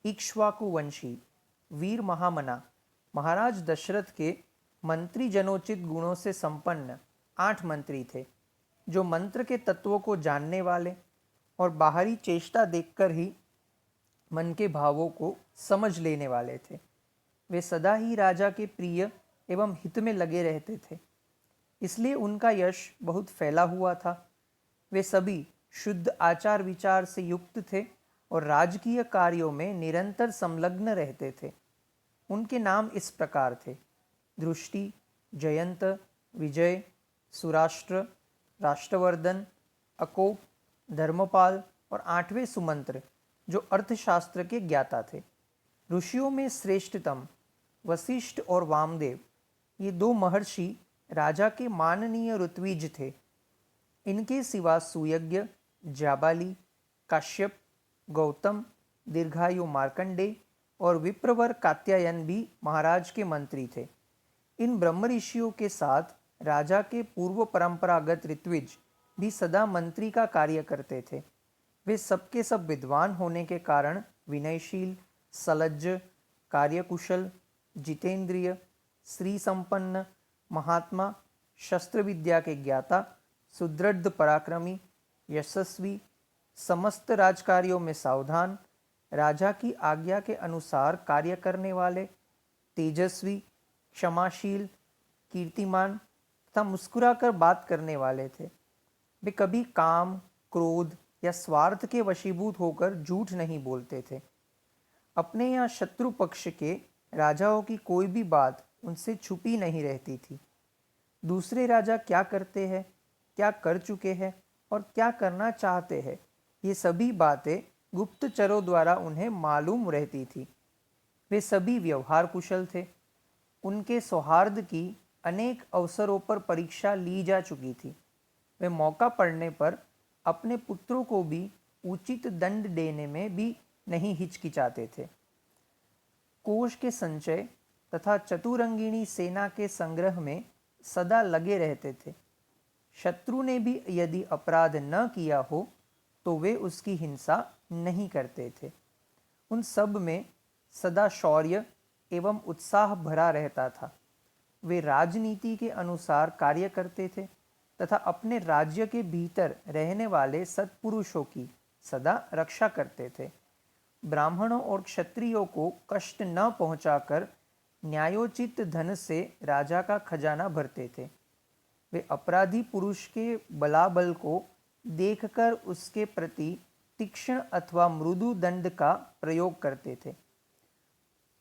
इक्ष्वाकुवंशी वीर महामना महाराज दशरथ के मंत्री जनोचित गुणों से संपन्न 8 मंत्री थे, जो मंत्र के तत्वों को जानने वाले और बाहरी चेष्टा देखकर ही मन के भावों को समझ लेने वाले थे। वे सदा ही राजा के प्रिय एवं हित में लगे रहते थे, इसलिए उनका यश बहुत फैला हुआ था। वे सभी शुद्ध आचार विचार से युक्त थे और राजकीय कार्यों में निरंतर संलग्न रहते थे। उनके नाम इस प्रकार थे: दृष्टि, जयंत, विजय, सुराष्ट्र, राष्ट्रवर्धन, अकोप, धर्मपाल और 8वें सुमंत्र, जो अर्थशास्त्र के ज्ञाता थे। ऋषियों में श्रेष्ठतम वशिष्ठ और वामदेव, ये 2 महर्षि राजा के माननीय ऋत्विज थे। इनके सिवा सुयज्ञ, जाबाली, काश्यप, गौतम, दीर्घायु मार्कंडेय और विप्रवर कात्यायन भी महाराज के मंत्री थे। इन ब्रह्म ऋषियों के साथ राजा के पूर्व परंपरागत ऋत्विज भी सदा मंत्री का कार्य करते थे। वे सबके सब विद्वान होने के कारण विनयशील, सलज्ज, कार्यकुशल, जितेंद्रिय, श्री संपन्न, महात्मा, शस्त्र विद्या के ज्ञाता, सुदृढ़ पराक्रमी, यशस्वी, समस्त राजकार्यों में सावधान, राजा की आज्ञा के अनुसार कार्य करने वाले, तेजस्वी, क्षमाशील, कीर्तिमान तथा मुस्कुराकर बात करने वाले थे। वे कभी काम, क्रोध या स्वार्थ के वशीभूत होकर झूठ नहीं बोलते थे। अपने या शत्रु पक्ष के राजाओं की कोई भी बात उनसे छुपी नहीं रहती थी। दूसरे राजा क्या करते हैं, क्या कर चुके हैं और क्या करना चाहते हैं, ये सभी बातें गुप्तचरों द्वारा उन्हें मालूम रहती थी। वे सभी व्यवहार कुशल थे। उनके सौहार्द की अनेक अवसरों पर परीक्षा ली जा चुकी थी। वे मौका पड़ने पर अपने पुत्रों को भी उचित दंड देने में भी नहीं हिचकिचाते थे। कोष के संचय तथा चतुरंगिणी सेना के संग्रह में सदा लगे रहते थे। शत्रु ने भी यदि अपराध न किया हो तो वे उसकी हिंसा नहीं करते थे। उन सब में सदा शौर्य एवं उत्साह भरा रहता था। वे राजनीति के अनुसार कार्य करते थे तथा अपने राज्य के भीतर रहने वाले सत्पुरुषों की सदा रक्षा करते थे। ब्राह्मणों और क्षत्रियों को कष्ट न पहुंचाकर न्यायोचित धन से राजा का खजाना भरते थे। वे अपराधी पुरुष के बलाबल को देखकर उसके प्रति तीक्ष्ण अथवा मृदु दंड का प्रयोग करते थे।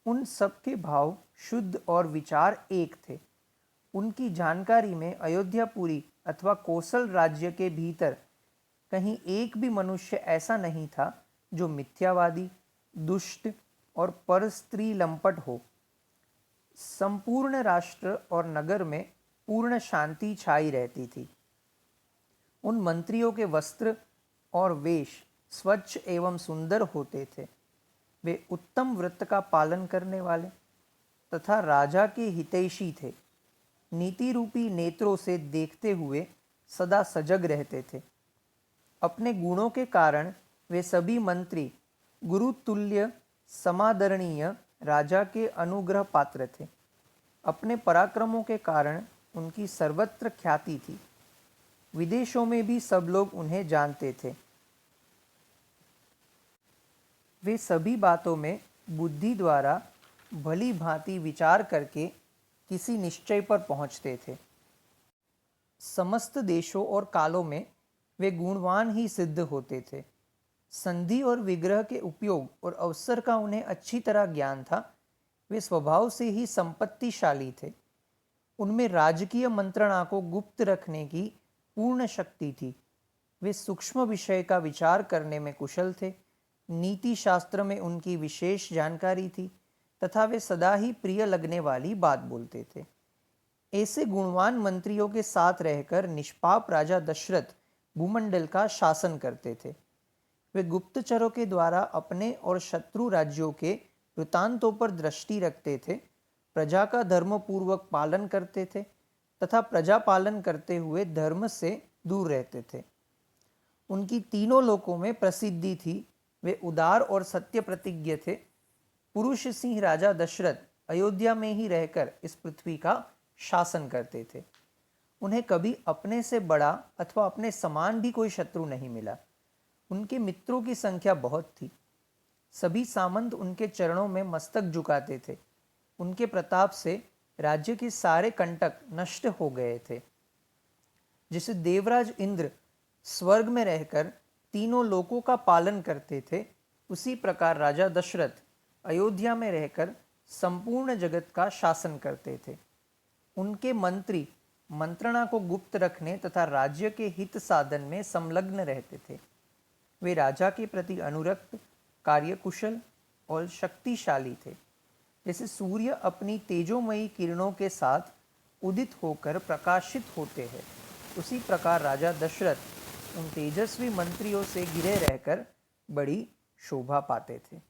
उन सबके भाव शुद्ध और विचार एक थे। उनकी जानकारी में अयोध्यापुरी अथवा कौशल राज्य के भीतर कहीं एक भी मनुष्य ऐसा नहीं था जो मिथ्यावादी, दुष्ट और परस्त्री लंपट हो। संपूर्ण राष्ट्र और नगर में पूर्ण शांति छाई रहती थी। उन मंत्रियों के वस्त्र और वेश स्वच्छ एवं सुंदर होते थे। वे उत्तम व्रत का पालन करने वाले तथा राजा के हितैषी थे। नीति रूपी नेत्रों से देखते हुए सदा सजग रहते थे। अपने गुणों के कारण वे सभी मंत्री गुरुतुल्य समादरणीय राजा के अनुग्रह पात्र थे। अपने पराक्रमों के कारण उनकी सर्वत्र ख्याति थी। विदेशों में भी सब लोग उन्हें जानते थे। वे सभी बातों में बुद्धि द्वारा भली भांति विचार करके किसी निश्चय पर पहुंचते थे। समस्त देशों और कालों में वे गुणवान ही सिद्ध होते थे। संधि और विग्रह के उपयोग और अवसर का उन्हें अच्छी तरह ज्ञान था। वे स्वभाव से ही संपत्तिशाली थे। उनमें राजकीय मंत्रणा को गुप्त रखने की पूर्ण शक्ति थी। वे सूक्ष्म विषय का विचार करने में कुशल थे। नीति शास्त्र में उनकी विशेष जानकारी थी तथा वे सदा ही प्रिय लगने वाली बात बोलते थे। ऐसे गुणवान मंत्रियों के साथ रहकर निष्पाप राजा दशरथ भूमंडल का शासन करते थे। वे गुप्तचरों के द्वारा अपने और शत्रु राज्यों के वृतांतों पर दृष्टि रखते थे, प्रजा का धर्मपूर्वक पालन करते थे तथा प्रजा पालन करते हुए धर्म से दूर रहते थे। उनकी तीनों लोकों में प्रसिद्धि थी वे उदार और सत्य प्रतिज्ञ थे। पुरुष सिंह राजा दशरथ अयोध्या में ही रहकर इस पृथ्वी का शासन करते थे। उन्हें कभी अपने से बड़ा अथवा अपने समान भी कोई शत्रु नहीं मिला। उनके मित्रों की संख्या बहुत थी। सभी सामंत उनके चरणों में मस्तक झुकाते थे। उनके प्रताप से राज्य के सारे कंटक नष्ट हो गए थे। जिसे देवराज इंद्र स्वर्ग में रहकर तीनों लोकों का पालन करते थे, उसी प्रकार राजा दशरथ अयोध्या में रहकर संपूर्ण जगत का शासन करते थे। उनके मंत्री मंत्रणा को गुप्त रखने तथा राज्य के हित साधन में संलग्न रहते थे। वे राजा के प्रति अनुरक्त, कार्यकुशल और शक्तिशाली थे। जैसे सूर्य अपनी तेजोमयी किरणों के साथ उदित होकर प्रकाशित होते हैं, उसी प्रकार राजा दशरथ उन तेजस्वी मंत्रियों से घिरे रहकर बड़ी शोभा पाते थे।